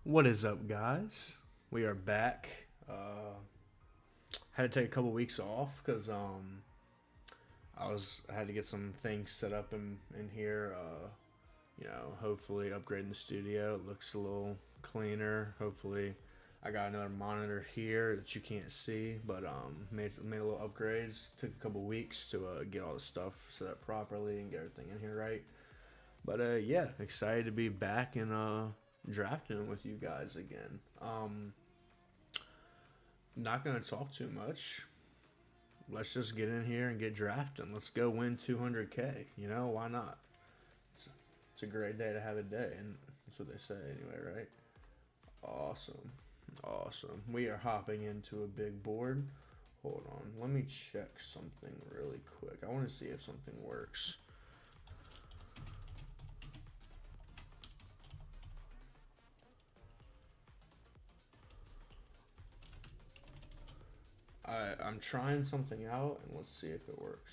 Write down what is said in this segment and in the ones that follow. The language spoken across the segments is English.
What is up, guys? We are back. Had to take a couple weeks off because I had to get some things set up in here. Hopefully upgrading the studio. It looks a little cleaner. Hopefully, I got another monitor here that you can't see, but made a little upgrades. Took a couple weeks to get all the stuff set up properly and get everything in here right. But yeah, excited to be back and drafting with you guys again. Not gonna talk too much. Let's just get in here and get drafting. Let's go win 200K. You know, why not? It's a great day to have a day, and that's what they say anyway, right? Awesome. Awesome. We are hopping into a big board. Hold on. Let me check something really quick. I want to see if something works. I'm trying something out, and let's see if it works.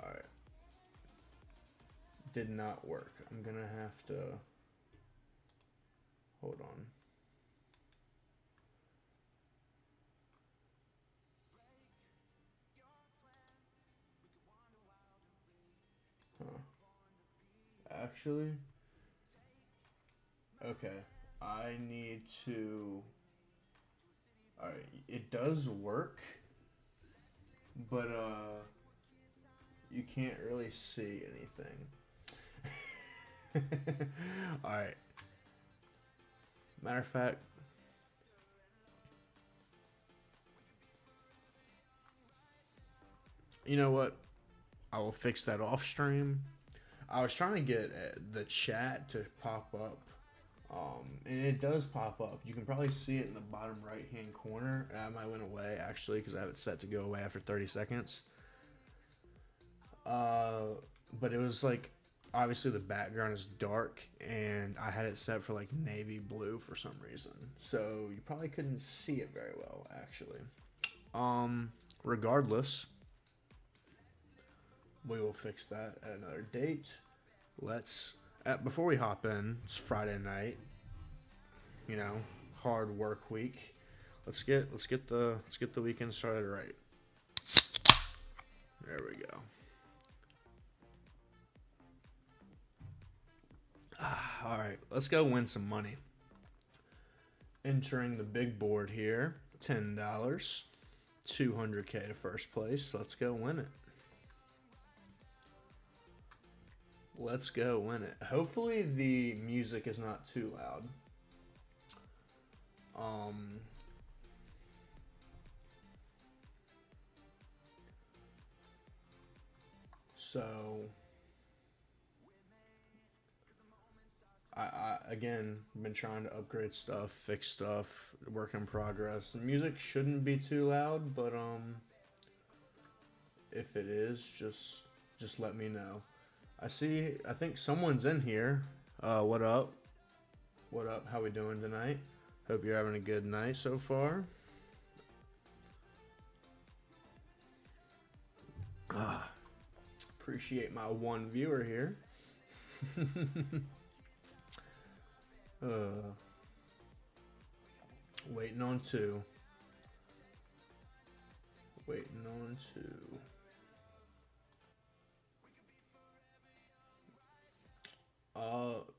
Alright. Did not work. I'm gonna have to... Hold on. Huh. Actually... Okay. I need to... Alright, it does work, but you can't really see anything. Alright. Matter of fact, you know what? I will fix that off stream. I was trying to get the chat to pop up. And it does pop up. You can probably see it in the bottom right hand corner. I might went away actually because I have it set to go away after 30 seconds. But it was like, obviously the background is dark and I had it set for like navy blue for some reason. So you probably couldn't see it very well actually. Regardless, we will fix that at another date. Before we hop in, it's Friday night. You know, hard work week. Let's get the weekend started right. There we go. All right, let's go win some money. Entering the big board here, $10, 200K to first place. Let's go win it. Let's go win it. Hopefully the music is not too loud. So I again been trying to upgrade stuff, fix stuff, work in progress. The music shouldn't be too loud, but if it is, just let me know. I think someone's in here. What up? What up? How we doing tonight? Hope you're having a good night so far. Appreciate my one viewer here. Waiting on two. Waiting on two.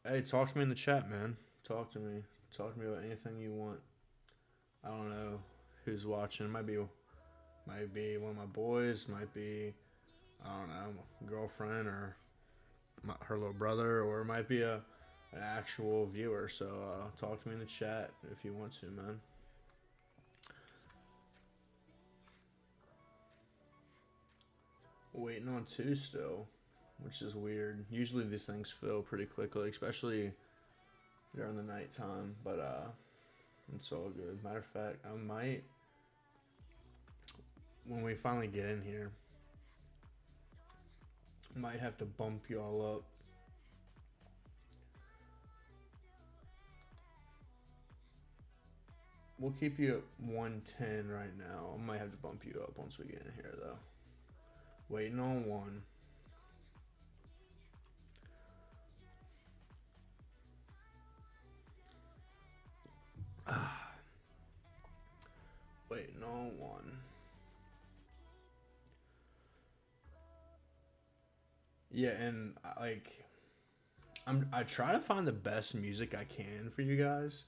Hey, talk to me in the chat, man. Talk to me. Talk to me about anything you want. I don't know who's watching. Might be one of my boys. Might be, I don't know, my girlfriend or her little brother, or it might be an actual viewer. So talk to me in the chat if you want to, man. Waiting on two still, which is weird. Usually these things fill pretty quickly, especially during the nighttime, but it's all good. Matter of fact, I might, when we finally get in here, might have to bump you all up. We'll keep you at 110 right now. I might have to bump you up once we get in here, though. Waiting on one. waiting on one. Yeah, and like I try to find the best music I can for you guys.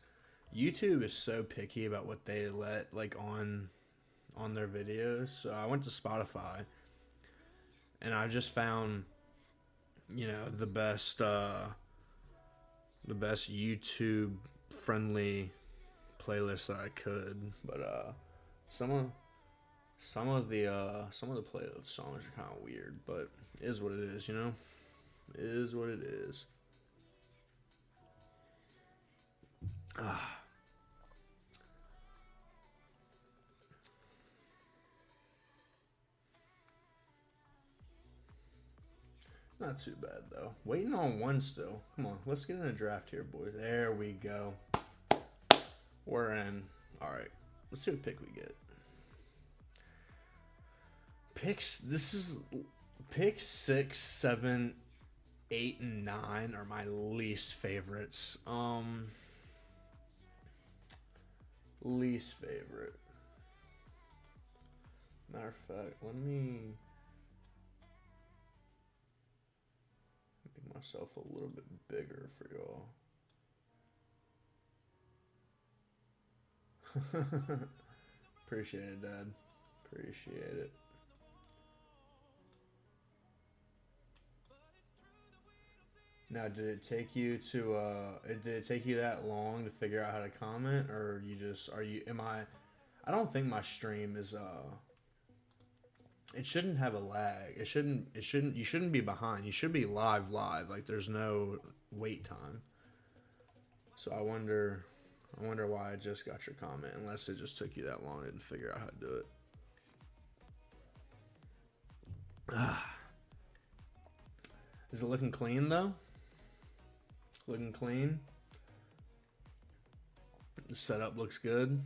YouTube is so picky about what they let like on their videos. So I went to Spotify and I just found, you know, the best YouTube friendly playlist that I could. But some of some of the playlist songs are kind of weird, but it is what it is, you know. It is what it is. Ah, not too bad though. Waiting on one still. Come on, let's get in a draft here, boys. There we go. We're in. All right, let's see what pick we get. Picks. This is pick 6, 7, 8, and 9 are my least favorites. Least favorite. Matter of fact, let me make myself a little bit bigger for y'all. Appreciate it, Dad. Appreciate it. Now, did it take you to did it take you that long to figure out how to comment, or you just are you am I don't think my stream is it shouldn't have a lag. It shouldn't you shouldn't be behind. You should be live like there's no wait time. So I wonder why I just got your comment, unless it just took you that long to figure out how to do it. Is it looking clean though? Looking clean. The setup looks good.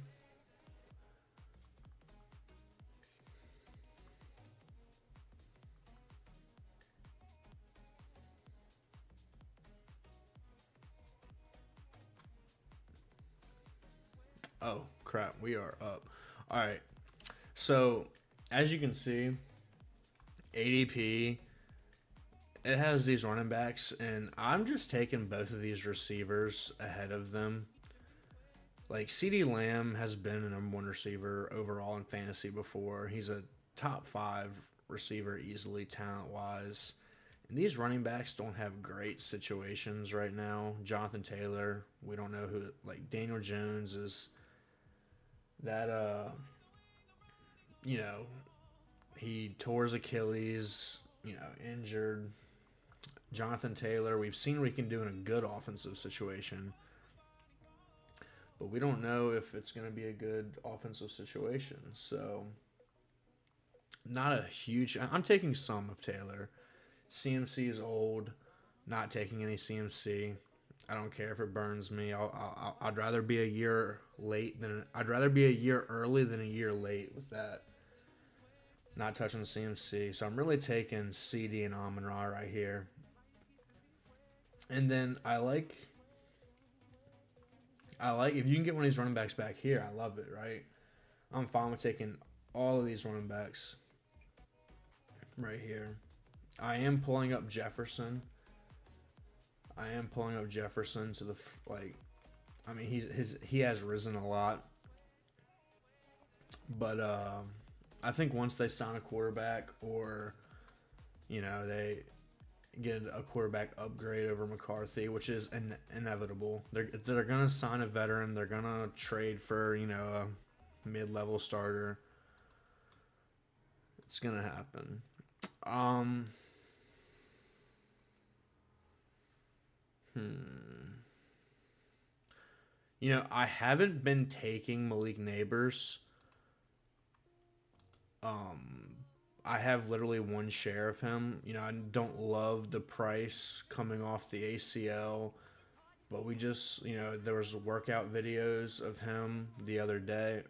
Oh, crap. We are up. All right. So, as you can see, ADP, it has these running backs, and I'm just taking both of these receivers ahead of them. Like, CeeDee Lamb has been a number one receiver overall in fantasy before. He's a top 5 receiver easily, talent-wise. And these running backs don't have great situations right now. Jonathan Taylor, we don't know who, like, Daniel Jones is that, you know, he tore his Achilles, you know, injured. Jonathan Taylor, we've seen what he can do in a good offensive situation, but we don't know if it's going to be a good offensive situation. So, not a huge. I'm taking some of Taylor. CMC is old. Not taking any CMC. I don't care if it burns me. I'd rather be a year late than I'd rather be a year early than a year late with that. Not touching the CMC. So I'm really taking CD and Amon-Ra right here. And then I like if you can get one of these running backs back here, I love it, right? I'm fine with taking all of these running backs right here. I am pulling up Jefferson. To the I mean, he has risen a lot, but I think once they sign a quarterback, or you know, they get a quarterback upgrade over McCarthy, which is inevitable. They're gonna sign a veteran. They're gonna trade for, you know, a mid-level starter. It's gonna happen. You know, I haven't been taking Malik Neighbors. I have literally one share of him. You know, I don't love the price coming off the ACL, but we just, you know, there was workout videos of him the other day.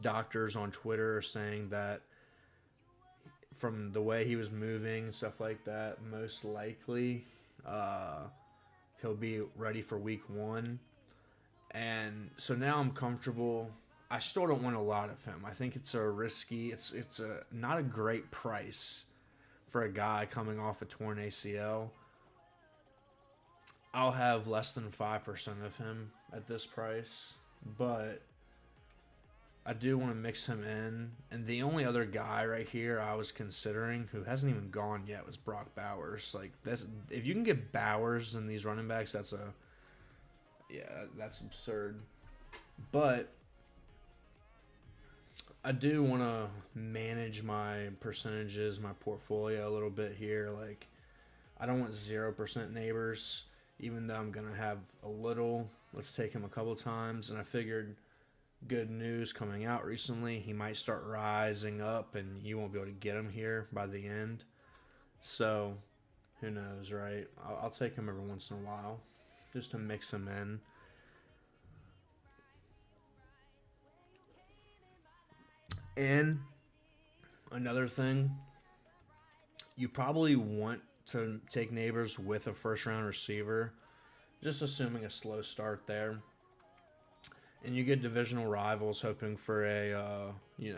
Doctors on Twitter are saying that from the way he was moving and stuff like that, most likely he'll be ready for week 1. And so now I'm comfortable. I still don't want a lot of him. I think it's a risky. It's a not a great price for a guy coming off a torn ACL. I'll have less than 5% of him at this price, but I do want to mix him in. And the only other guy right here I was considering who hasn't even gone yet was Brock Bowers. Like that's if you can get Bowers in these running backs, that's absurd. But I do want to manage my percentages, my portfolio a little bit here. Like I don't want 0% neighbors, even though I'm gonna have a little. Let's take him a couple times, and I figured good news coming out recently. He might start rising up, and you won't be able to get him here by the end. So, who knows, right? I'll take him every once in a while just to mix him in. And another thing, you probably want to take neighbors with a first round receiver, just assuming a slow start there. And you get divisional rivals hoping for he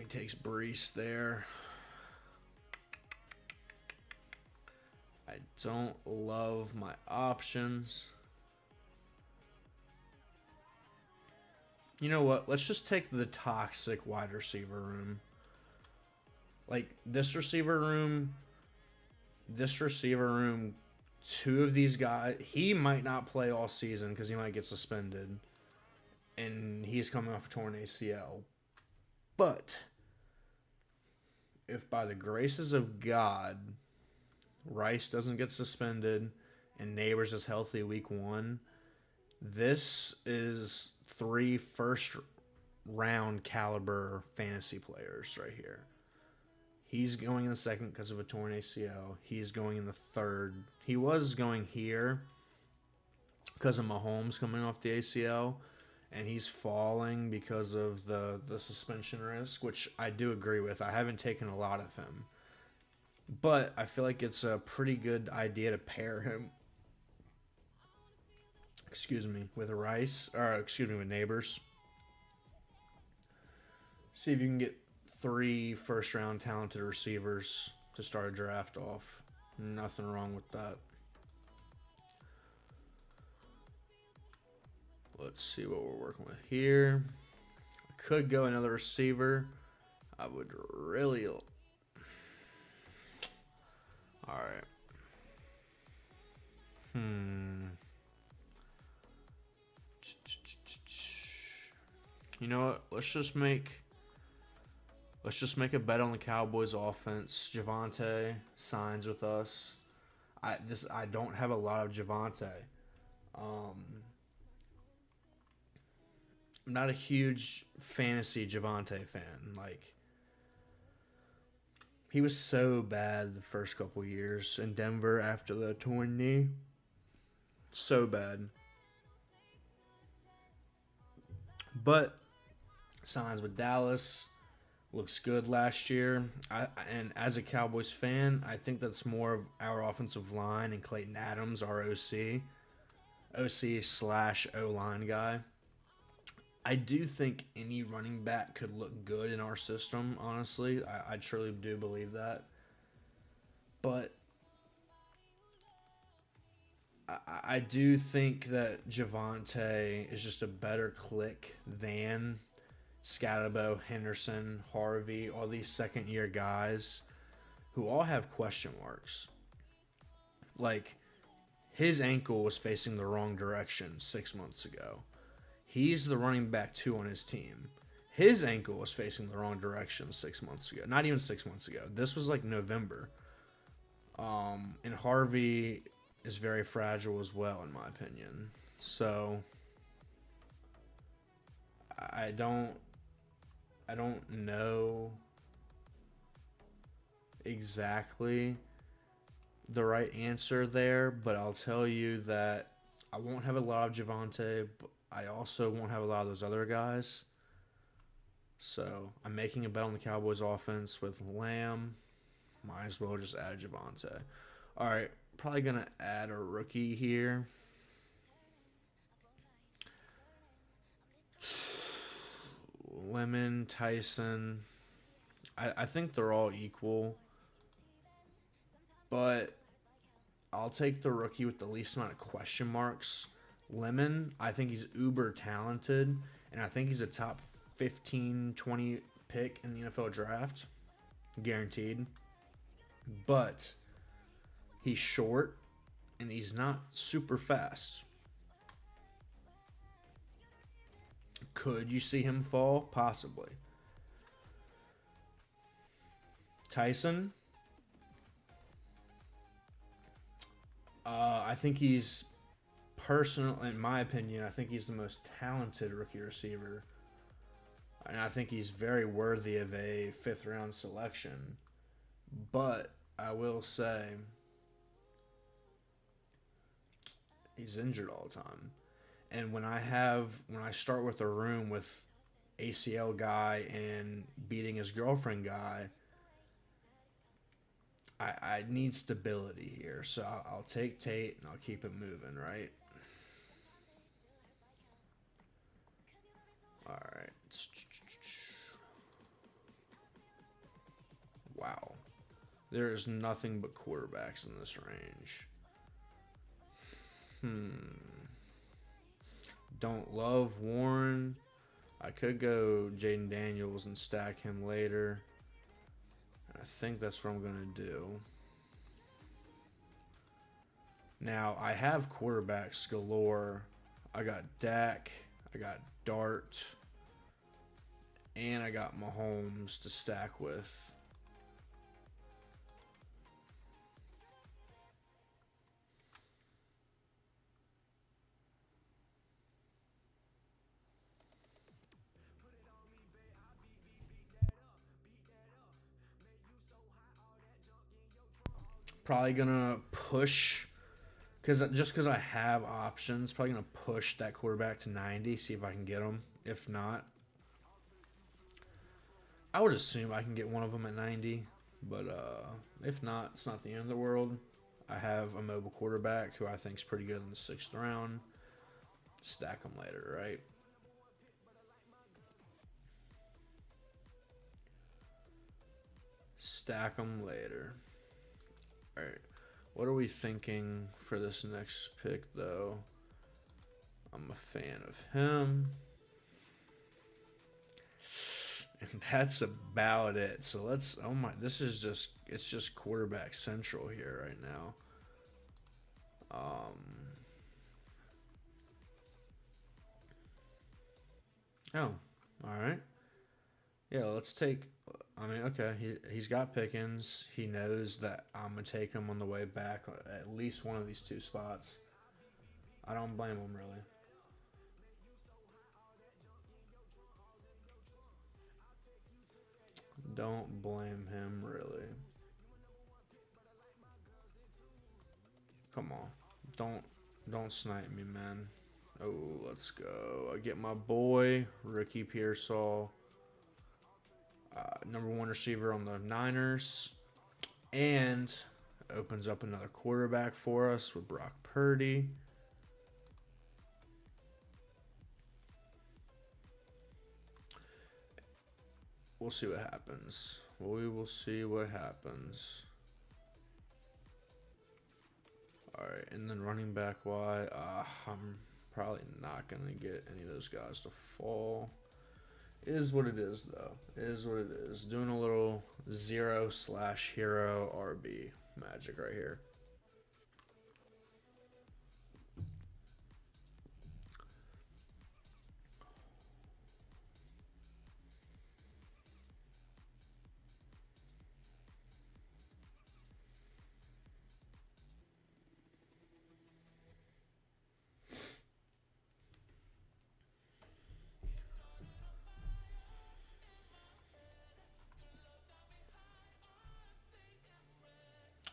takes Brees there. I don't love my options. You know what? Let's just take the toxic wide receiver room. Like, this receiver room, two of these guys, he might not play all season because he might get suspended. And he's coming off a torn ACL. But if by the graces of God, Rice doesn't get suspended and Neighbors is healthy week 1, this is 3 first-round caliber fantasy players right here. He's going in the second because of a torn ACL. He's going in the third. He was going here because of Mahomes coming off the ACL, and he's falling because of the suspension risk, which I do agree with. I haven't taken a lot of him. But I feel like it's a pretty good idea to pair him with with Neighbors. See if you can get 3 first-round talented receivers to start a draft off. Nothing wrong with that. Let's see what we're working with here. I could go another receiver. I would really... All right. You know what? Let's just make a bet on the Cowboys offense. Javonte signs with us. I don't have a lot of Javonte. I'm not a huge fantasy Javonte fan. Like, he was so bad the first couple years in Denver after the torn knee. So bad. But signs with Dallas. Looks good last year. And as a Cowboys fan, I think that's more of our offensive line and Clayton Adams, our OC/O-line guy. I do think any running back could look good in our system, honestly. I truly do believe that. But I do think that Javonte is just a better click than Scatterbo, Henderson, Harvey, all these second-year guys who all have question marks. Like, his ankle was facing the wrong direction 6 months ago. He's the running back 2 on his team. His ankle was facing the wrong direction 6 months ago. Not even 6 months ago. This was like November. And Harvey is very fragile as well, in my opinion. So, I don't know exactly the right answer there, but I'll tell you that I won't have a lot of Javonte, but I also won't have a lot of those other guys. So I'm making a bet on the Cowboys offense with Lamb. Might as well just add Javonte. All right, probably going to add a rookie here. Lemon, Tyson. I think they're all equal, but I'll take the rookie with the least amount of question marks. Lemon, I think he's uber talented, and I think he's a top 15, 20 pick in the NFL draft. Guaranteed. But he's short, and he's not super fast. Could you see him fall? Possibly. Tyson, I think he's personal, in my opinion, I think he's the most talented rookie receiver. And I think he's very worthy of a 5th-round selection. But I will say he's injured all the time. And when I start with a room with ACL guy and beating his girlfriend guy, I need stability here. So I'll take Tate and I'll keep it moving, right? All right. Wow. There is nothing but quarterbacks in this range. Don't love Warren. I could go Jaden Daniels and stack him later. I think that's what I'm going to do. Now, I have quarterbacks galore. I got Dak. I got Dart. And I got Mahomes to stack with. Probably gonna push because I have options. Probably gonna push that quarterback to 90. See if I can get him. If not, I would assume I can get one of them at 90. But if not, it's not the end of the world. I have a mobile quarterback who I think is pretty good in the 6th round. Stack them later, right? Stack them later. All right. What are we thinking for this next pick, though? I'm a fan of him. And that's about it. So let's, oh my, this is just, it's just quarterback central here right now. Oh, all right. Yeah, let's take, I mean, okay, he's got Pickens. He knows that I'm going to take him on the way back at least one of these 2 spots. I don't blame him, really. Don't blame him, really. Come on. Don't snipe me, man. Oh, let's go. I get my boy, Ricky Pearsall. Number 1 receiver on the Niners. And opens up another quarterback for us with Brock Purdy. We'll see what happens. We will see what happens. Alright, and then running back why? I'm probably not going to get any of those guys to fall. It is what it is, though. It is what it is. Doing a little 0/hero RB magic right here.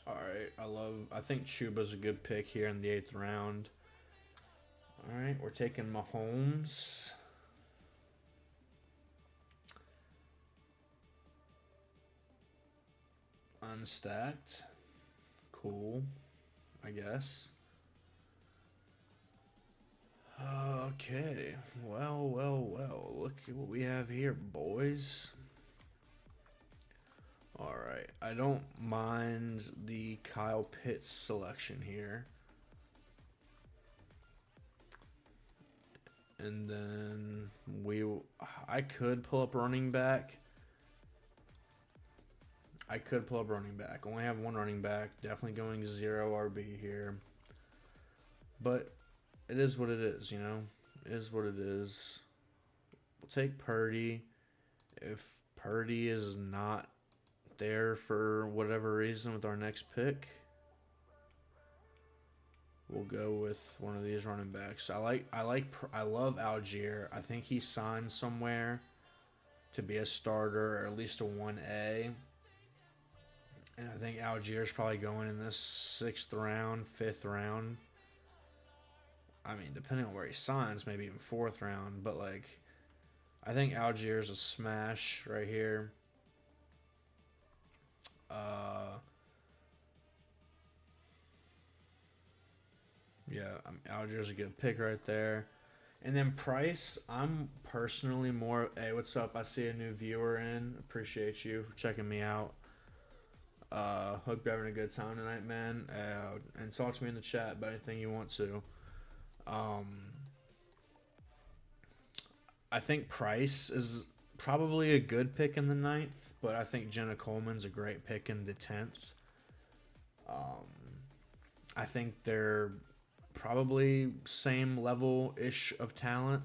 Alright, I think Chuba's a good pick here in the 8th round. Alright, we're taking Mahomes. Unstacked. Cool, I guess. Okay. Well, well, well. Look at what we have here, boys. All right. I don't mind the Kyle Pitts selection here. And then I could pull up running back. Only have one running back. Definitely going 0 RB here. But it is what it is, you know? It is what it is. We'll take Purdy. If Purdy is not there for whatever reason with our next pick, we'll go with one of these running backs. I love Algier. I think he signed somewhere to be a starter or at least a 1A. And I think Algier's probably going in this 6th round, 5th round. I mean, depending on where he signs, maybe even 4th round. But, like, I think Algier's a smash right here. Yeah, Algier's a good pick right there. And then Price, I'm personally more... Hey, what's up? I see a new viewer in. Appreciate you for checking me out. Hope you're having a good time tonight, man. And talk to me in the chat about anything you want to. I think Price is probably a good pick in the 9th, but I think Jenna Coleman's a great pick in the 10th. I think they're probably same level-ish of talent.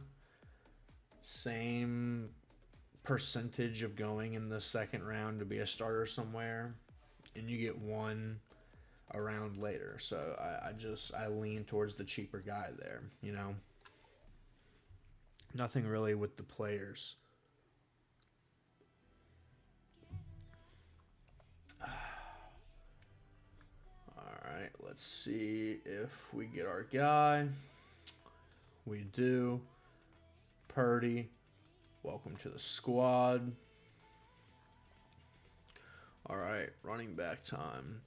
Same percentage of going in the 2nd round to be a starter somewhere. And you get one a round later. So I lean towards the cheaper guy there, you know. Nothing really with the players. Alright, let's see if we get our guy. We do. Purdy, welcome to the squad. Alright, running back time.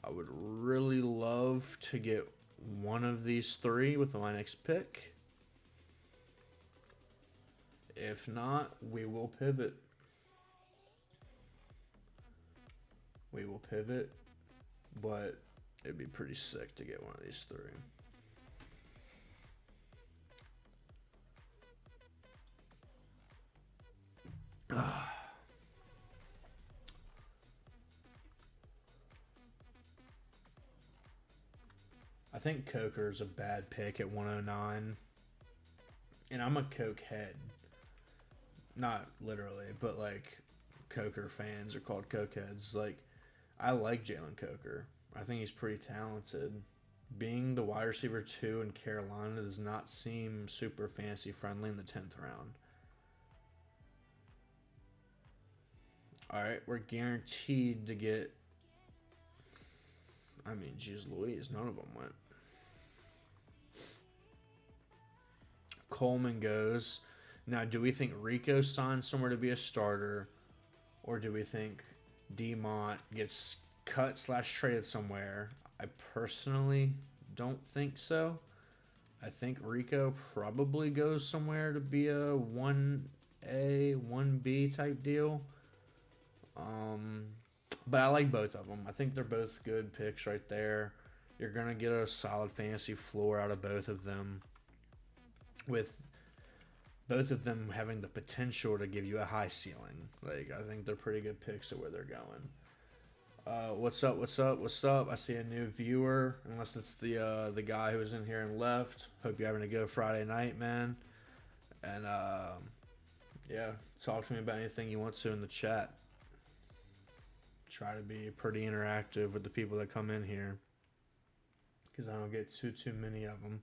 I would really love to get one of these 3 with my next pick. If not, we will pivot. But it'd be pretty sick to get one of these 3. I think Coker's a bad pick at 109. And I'm a Coke head. Not literally, but like Coker fans are called Coke heads. Like, I like Jalen Coker. I think he's pretty talented. Being the wide receiver 2 in Carolina does not seem super fantasy friendly in the 10th round. Alright, we're guaranteed to get... I mean, geez Louise, none of them went. Coleman goes. Now, do we think Rico signs somewhere to be a starter? Or do we think DeMont gets cut / traded somewhere? I personally don't think so. I think Rico probably goes somewhere to be a 1A, 1B type deal. But I like both of them. I think they're both good picks right there. You're going to get a solid fantasy floor out of both of them, with both of them having the potential to give you a high ceiling. Like, I think they're pretty good picks at where they're going. What's up? I see a new viewer, unless it's the guy who was in here and left. Hope you're having a good Friday night, man. And, yeah, talk to me about anything you want to in the chat. Try to be pretty interactive with the people that come in here, because I don't get too many of them.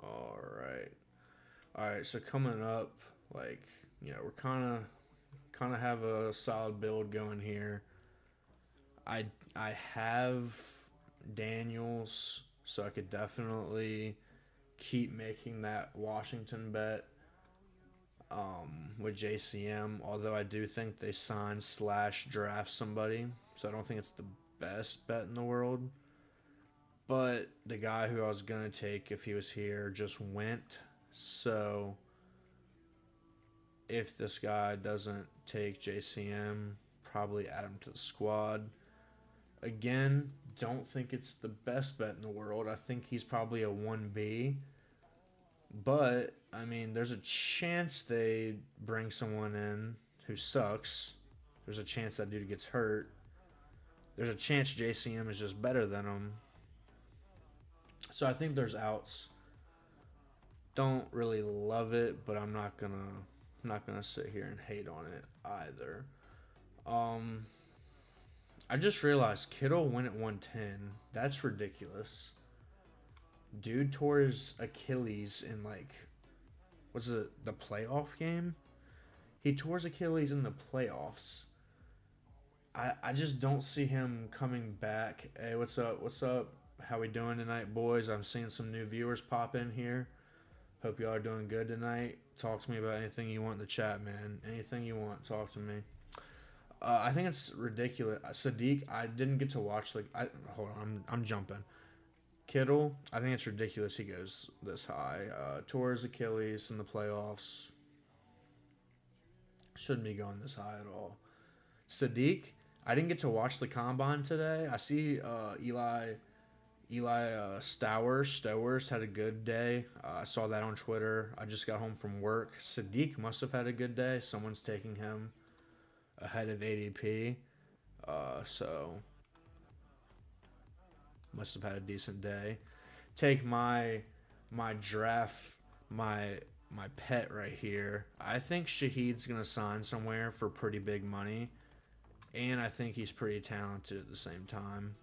All right. So coming up, like, you know, we're kind of have a solid build going here. I have Daniels, so I could definitely keep making that Washington bet with JCM, although I do think they sign / draft somebody, so I don't think it's the best bet in the world. but the guy who I was going to take if he was here just went. So if this guy doesn't take JCM, probably add him to the squad. Again, don't think it's the best bet in the world. I think he's probably a 1B. But, I mean, there's a chance they bring someone in who sucks. There's a chance that dude gets hurt. There's a chance JCM is just better than him. So I think there's outs. Don't really love it, but I'm not gonna sit here and hate on it either. I just realized Kittle went at 110. That's ridiculous. Dude tore his Achilles in what's it, the playoff game? He tore his Achilles in the playoffs. I just don't see him coming back. Hey, what's up? What's up? How we doing tonight, boys? I'm seeing some new viewers pop in here. Hope y'all are doing good tonight. Talk to me about anything you want in the chat, man. Anything you want, talk to me. I think it's ridiculous. Sadiq, I didn't get to watch. Hold on, I'm jumping. Kittle, I think it's ridiculous he goes this high. Tore his Achilles in the playoffs. Shouldn't be going this high at all. Sadiq, I didn't get to watch the combine today. I see Eli Stowers had a good day. I saw that on Twitter. I just got home from work. Sadiq must have had a good day. Someone's taking him ahead of ADP. So must have had a decent day. Take my draft, my pet right here. I think Shaheed's going to sign somewhere for pretty big money. And I think he's pretty talented at the same time.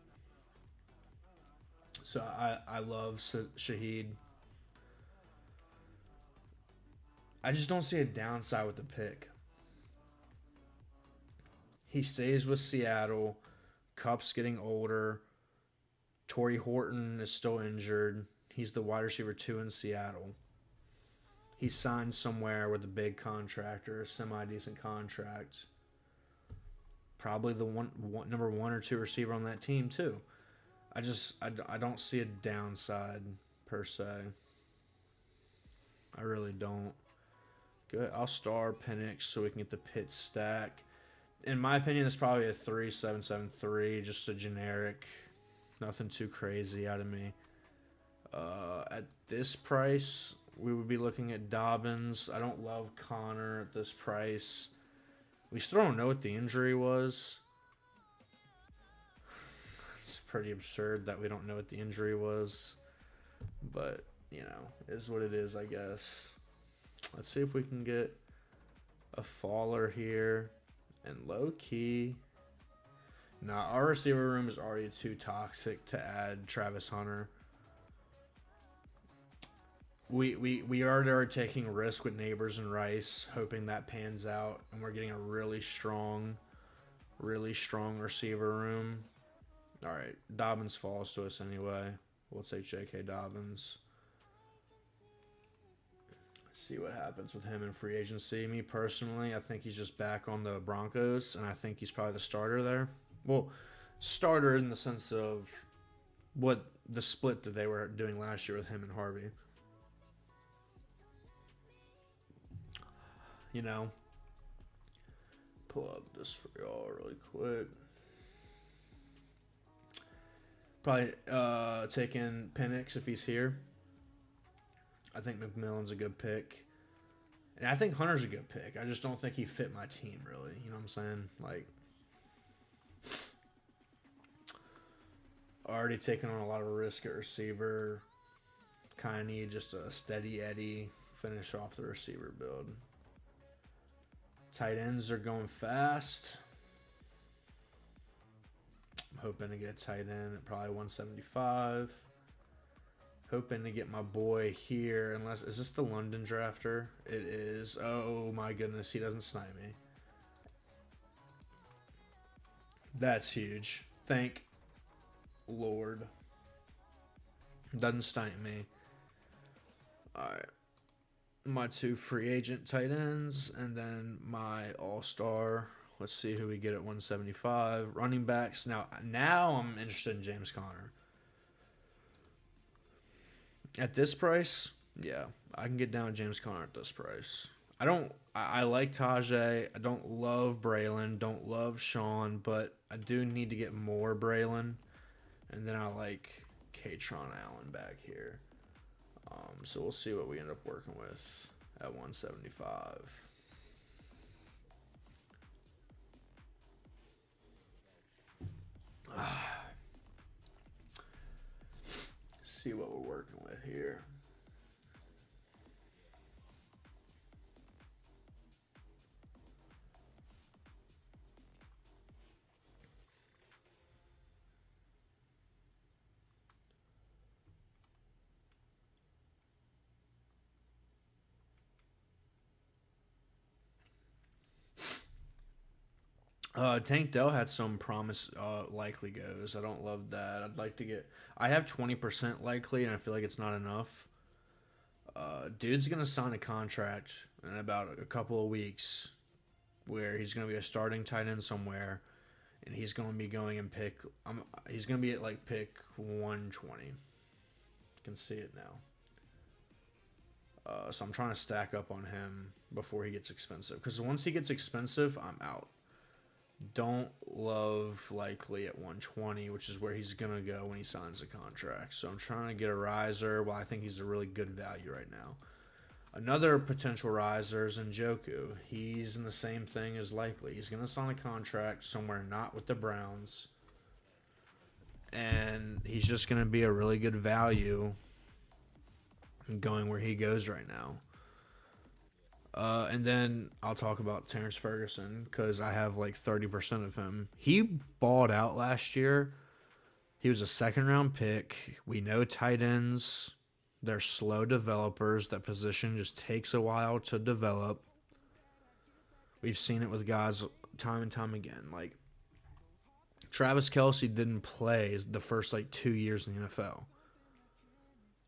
So I love Shaheed. I just don't see a downside with the pick. He stays with Seattle. Kupp's getting older. Torrey Horton is still injured. He's the wide receiver 2 in Seattle. He signed somewhere with a big contract or a semi-decent contract. Probably the number 1 or 2 receiver on that team too. I don't see a downside per se. I really don't. Good. I'll star Penix so we can get the pit stack. In my opinion, it's probably a 3-7-7-3, just a generic. Nothing too crazy out of me. At this price, we would be looking at Dobbins. I don't love Connor at this price. We still don't know what the injury was. It's pretty absurd that we don't know what the injury was. But, is what it is, I guess. Let's see if we can get a faller here. And low-key. Nah, our receiver room is already too toxic to add Travis Hunter. We are taking risk with Neighbors and Rice, hoping that pans out, and we're getting a really strong receiver room. All right, Dobbins falls to us anyway. We'll take J.K. Dobbins. See what happens with him in free agency. Me personally, I think he's just back on the Broncos, and I think he's probably the starter there. Well, starter in the sense of what the split that they were doing last year with him and Harvey. Pull up this for y'all really quick. Probably taking Penix if he's here. I think McMillan's a good pick. And I think Hunter's a good pick. I just don't think he fit my team, really. You know what I'm saying? Already taking on a lot of risk at receiver. Kind of need just a steady Eddie finish off the receiver build. Tight ends are going fast. I'm hoping to get a tight end at probably 175. Hoping to get my boy here. Is this the London drafter? It is. Oh my goodness, he doesn't snipe me. That's huge. Thank Lord. Doesn't snipe me. Alright. My 2 free agent tight ends, and then my all-star. Let's see who we get at 175. Running backs. Now I'm interested in James Conner. At this price, yeah, I can get down with James Conner at this price. I don't. I like Tajay. I don't love Braylon. Don't love Sean, but I do need to get more Braylon. And then I like Katron Allen back here. So we'll see what we end up working with at 175. See what we're working with here. Tank Dell had some promise likely goes. I don't love that. I'd like to get. I have 20% likely, and I feel like it's not enough. Dude's going to sign a contract in about a couple of weeks where he's going to be a starting tight end somewhere, and he's going to be going and pick. He's going to be at like pick 120. You can see it now. So I'm trying to stack up on him before he gets expensive. Because once he gets expensive, I'm out. Don't love likely at 120, which is where he's going to go when he signs a contract. So I'm trying to get a riser. Well, I think he's a really good value right now. Another potential riser is Njoku. He's in the same thing as likely. He's going to sign a contract somewhere not with the Browns. And he's just going to be a really good value going where he goes right now. And then I'll talk about Terrence Ferguson because I have like 30% of him. He balled out last year. He was a second-round pick. We know tight ends, they're slow developers. That position just takes a while to develop. We've seen it with guys time and time again. Like, Travis Kelce didn't play the first, 2 years in the NFL.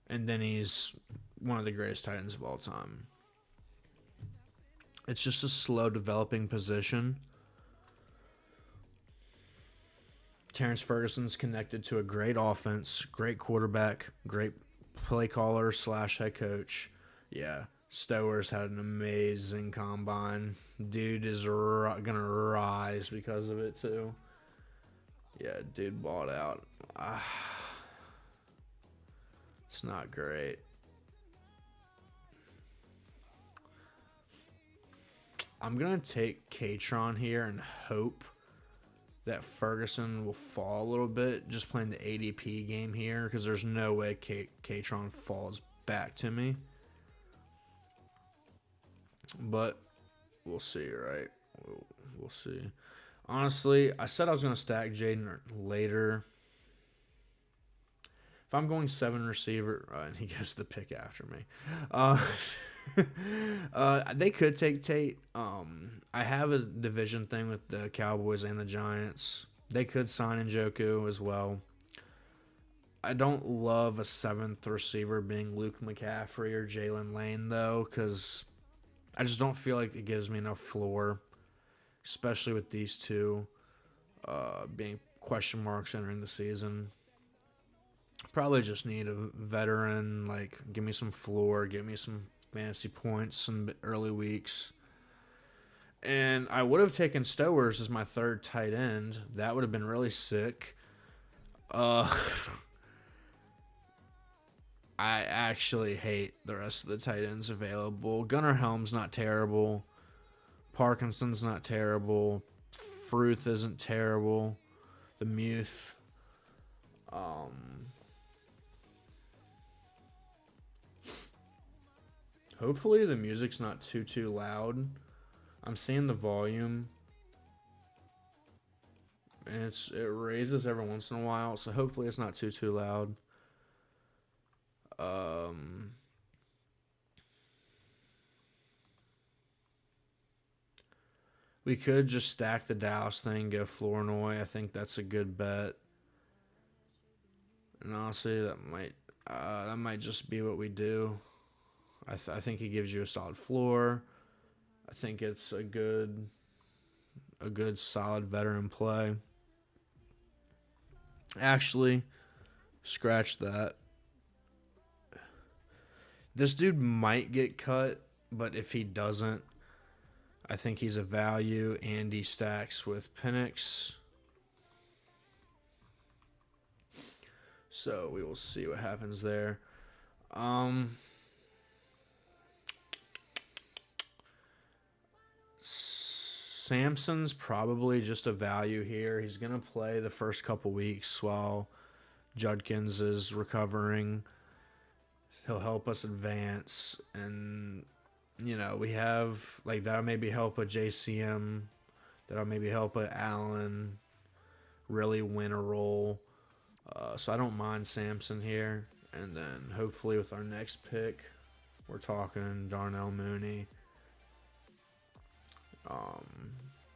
And then he's one of the greatest tight ends of all time. It's just a slow developing position. Terrence Ferguson's connected to a great offense, great quarterback, great play caller / head coach. Yeah, Stowers had an amazing combine. Dude is gonna rise because of it too. Yeah, dude balled out. It's not great. I'm going to take Katron here and hope that Ferguson will fall a little bit, just playing the ADP game here, because there's no way Katron falls back to me. But we'll see, right? We'll see. Honestly, I said I was going to stack Jaden later. If I'm going 7 receiver, and he gets the pick after me. They could take Tate. I have a division thing with the Cowboys and the Giants. They could sign Njoku as well. I don't love a 7th receiver being Luke McCaffrey or Jalen Lane, though, because I just don't feel like it gives me enough floor, especially with these two being question marks entering the season. Probably just need a veteran, give me some floor, give me some fantasy points in early weeks. And I would have taken Stowers as my 3rd tight end. That would have been really sick. I actually hate the rest of the tight ends available. Gunnar Helm's not terrible. Parkinson's not terrible. Fruth isn't terrible. The Muth. Hopefully the music's not too loud. I'm seeing the volume, and it raises every once in a while, so hopefully it's not too loud. We could just stack the Dallas thing, go Flournoy. I think that's a good bet. And honestly, that might just be what we do. I think he gives you a solid floor. I think it's a good solid veteran play. Actually, scratch that. This dude might get cut, but if he doesn't, I think he's a value, and he stacks with Penix. So we will see what happens there. Samson's probably just a value here. He's going to play the first couple weeks while Judkins is recovering. He'll help us advance. And, you know, we have, like, that'll maybe help a JCM. That'll maybe help a Allen really win a role. So I don't mind Samson here. And then hopefully with our next pick, we're talking Darnell Mooney.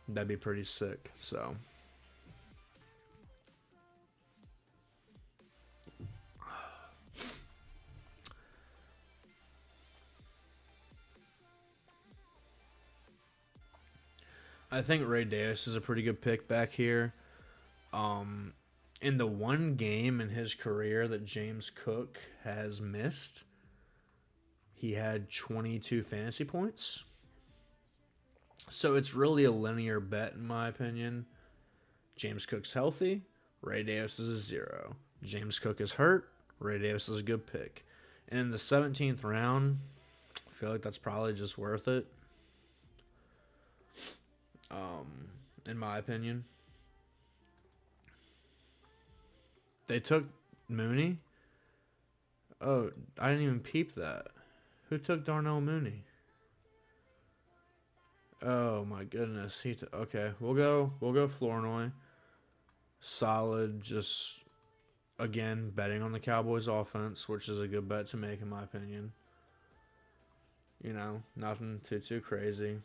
That'd be pretty sick. So I think Ray Davis is a pretty good pick back here. In the one game in his career that James Cook has missed, he had 22 fantasy points. So it's really a linear bet, in my opinion. James Cook's healthy. Ray Davis is a 0. James Cook is hurt. Ray Davis is a good pick. And in the 17th round, I feel like that's probably just worth it. In my opinion. They took Mooney? Oh, I didn't even peep that. Who took Darnell Mooney? Oh my goodness. Okay, we'll go Flournoy. Solid, just again betting on the Cowboys offense, which is a good bet to make in my opinion. You know, nothing too crazy.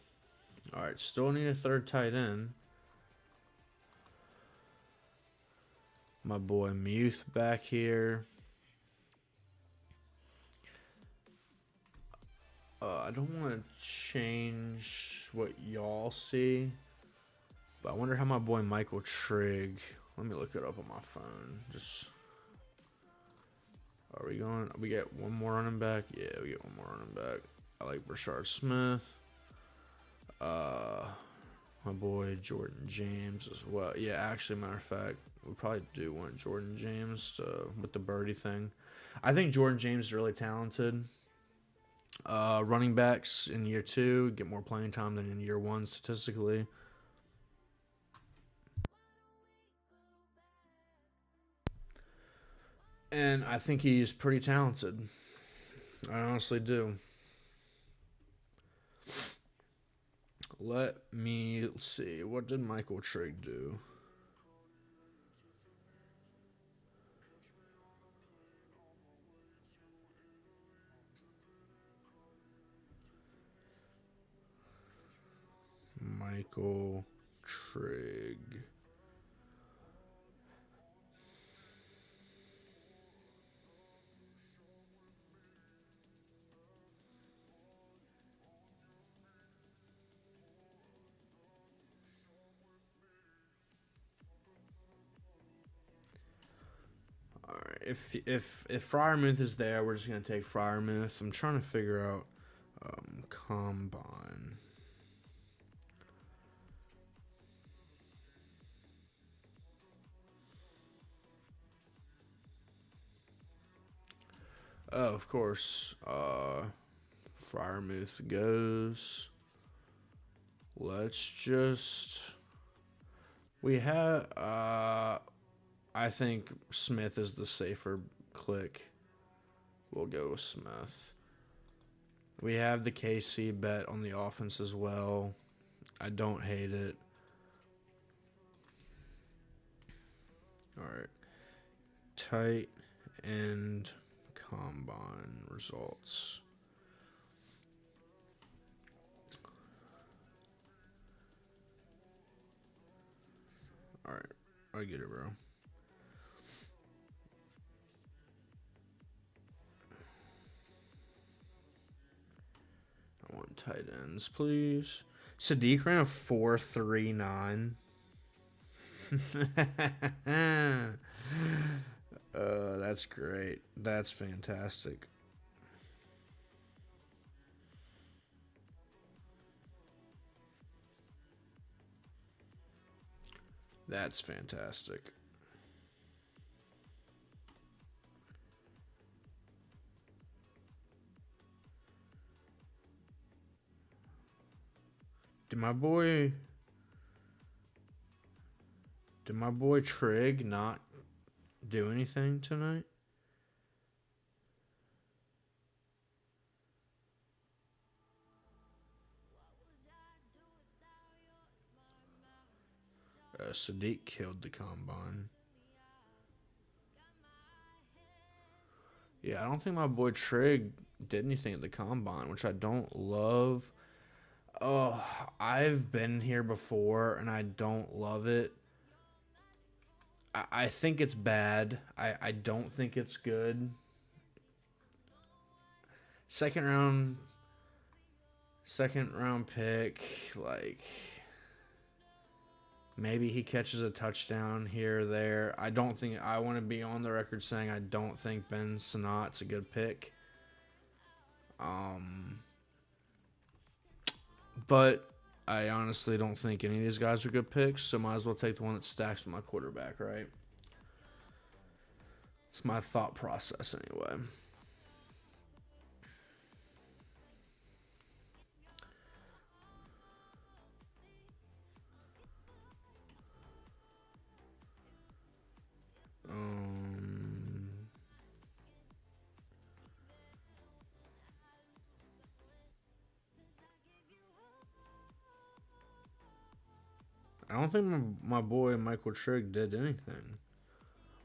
All right, still need a third tight end. My boy Muth back here. I don't want to change what y'all see, but I wonder how my boy Michael Trigg. Let me look it up on my phone. Are we going? We get one more running back. Yeah, we get one more running back. I like Brashard Smith. My boy Jordan James as well. Yeah, actually, matter of fact, we probably do want Jordan James with the birdie thing. I think Jordan James is really talented. Running backs in year 2 get more playing time than in year 1 statistically. And I think he's pretty talented. I honestly do. Let me see. What did Michael Trigg do? Michael Trigg. All right. If Fryermuth is there, we're just gonna take Fryermuth. I'm trying to figure out combine. Oh, of course. Fryermuth goes. Let's just. We have. I think Smith is the safer click. We'll go with Smith. We have the KC bet on the offense as well. I don't hate it. All right. Tight end combine results. All right. I get it, bro. I want tight ends, please. Sadiq ran a 4.39. That's great. That's fantastic. That's fantastic. Did my boy Trig not do anything tonight? Sadiq killed the combine. Yeah, I don't think my boy Trig did anything at the combine, which I don't love. Oh, I've been here before and I don't love it. I think it's bad. I don't think it's good. Second round pick, like maybe he catches a touchdown here or there. I don't think I want to be on the record saying I don't think Ben Sinnot's a good pick. But I honestly don't think any of these guys are good picks, so might as well take the one that stacks with my quarterback, right? It's my thought process anyway. I don't think my boy Michael Trigg did anything,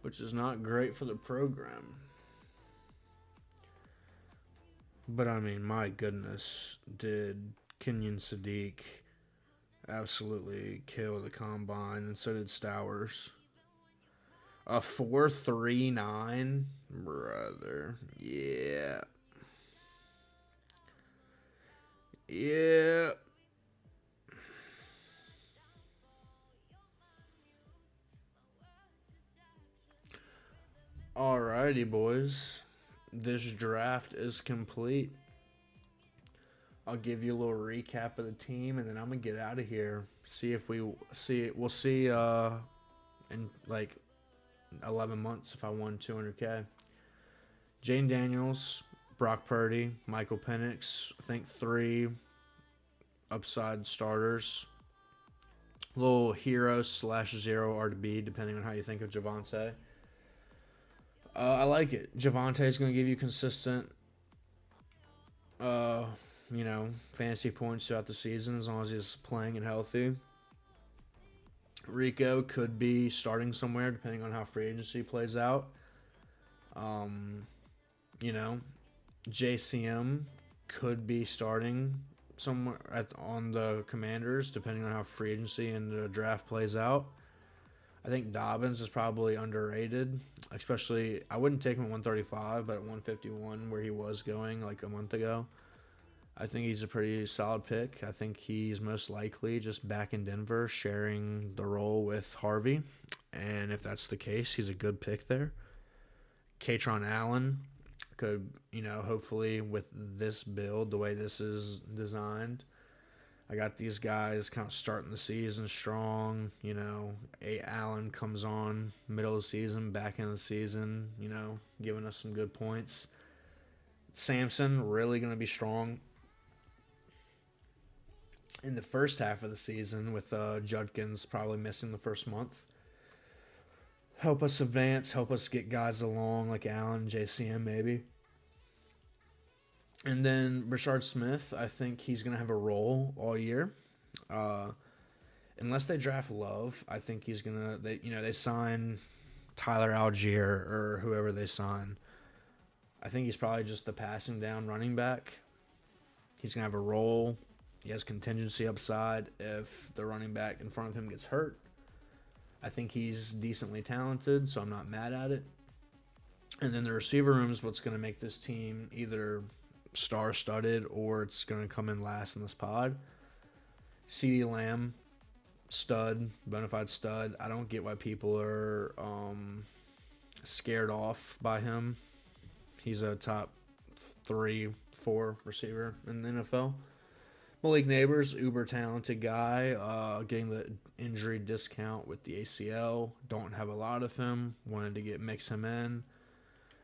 which is not great for the program. But I mean, my goodness, did Kenyon Sadiq absolutely kill the combine, and so did Stowers. A 4.39, brother. Yeah. Yeah. Alrighty, boys. This draft is complete. I'll give you a little recap of the team, and then I'm gonna get out of here. See if we'll see in like 11 months if I won 200K. Jane Daniels, Brock Purdy, Michael Penix. I think 3 upside starters. Little hero / 0 RB, depending on how you think of Javonte. I like it. Javonte is going to give you consistent, fantasy points throughout the season as long as he's playing and healthy. Rico could be starting somewhere depending on how free agency plays out. JCM could be starting somewhere on the Commanders depending on how free agency and the draft plays out. I think Dobbins is probably underrated, especially I wouldn't take him at 135, but at 151 where he was going like a month ago, I think he's a pretty solid pick. I think he's most likely just back in Denver sharing the role with Harvey, and if that's the case, he's a good pick there. Katron Allen could, hopefully with this build, the way this is designed, I got these guys kind of starting the season strong. Allen comes on middle of the season, back end of the season, giving us some good points. Samson really going to be strong in the first half of the season with Judkins probably missing the first month. Help us advance, help us get guys along like Allen, JCM maybe. And then Brashard Smith, I think he's going to have a role all year. Unless they draft Love, I think he's going to, they sign Tyler Algier or whoever they sign. I think he's probably just the passing down running back. He's going to have a role. He has contingency upside if the running back in front of him gets hurt. I think he's decently talented, so I'm not mad at it. And then the receiver room is what's going to make this team either star-studded or it's going to come in last in this pod. CeeDee Lamb, stud, bona fide stud. I don't get why people are scared off by him. He's a top 3-4 receiver in the NFL. Malik Neighbors, uber talented guy, getting the injury discount with the ACL. Don't have a lot of him. Wanted to mix him in.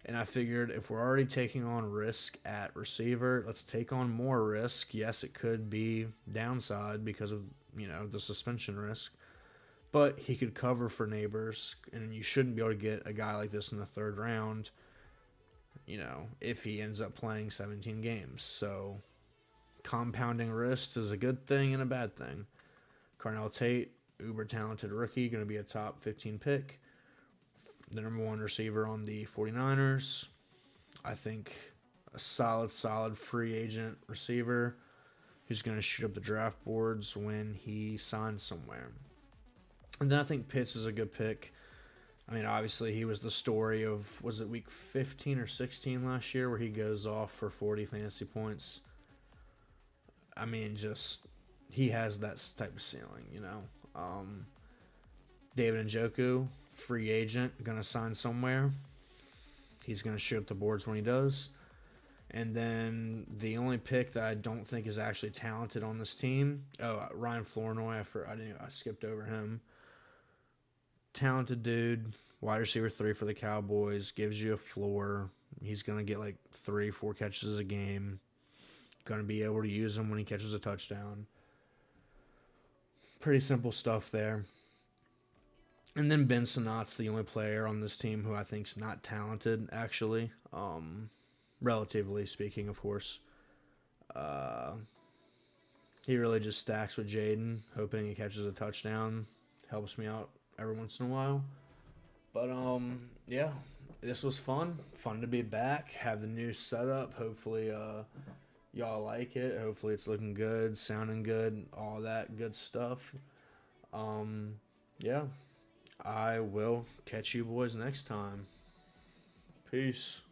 And I figured if we're already taking on risk at receiver, let's take on more risk. Yes, it could be downside because of, the suspension risk. But he could cover for Neighbors, and you shouldn't be able to get a guy like this in the third round, if he ends up playing 17 games. So compounding risks is a good thing and a bad thing. Carnell Tate, uber talented rookie, going to be a top 15 pick. The number one receiver on the 49ers. I think a solid free agent receiver who's going to shoot up the draft boards when he signs somewhere. And then I think Pitts is a good pick. I mean, obviously he was the story of, was it week 15 or 16 last year where he goes off for 40 fantasy points? I mean, he has that type of ceiling, David Njoku, free agent, going to sign somewhere. He's going to shoot up the boards when he does. And then the only pick that I don't think is actually talented on this team, Ryan Flournoy, I skipped over him. Talented dude, wide receiver 3 for the Cowboys, gives you a floor. He's going to get like 3-4 catches a game. Going to be able to use him when he catches a touchdown. Pretty simple stuff there. And then Ben Sinat's the only player on this team who I think's not talented, actually. Relatively speaking, of course. He really just stacks with Jaden, hoping he catches a touchdown. Helps me out every once in a while. But, yeah, this was fun. Fun to be back. Have the new setup. Hopefully, y'all like it. Hopefully it's looking good, sounding good, all that good stuff. Yeah. I will catch you boys next time. Peace.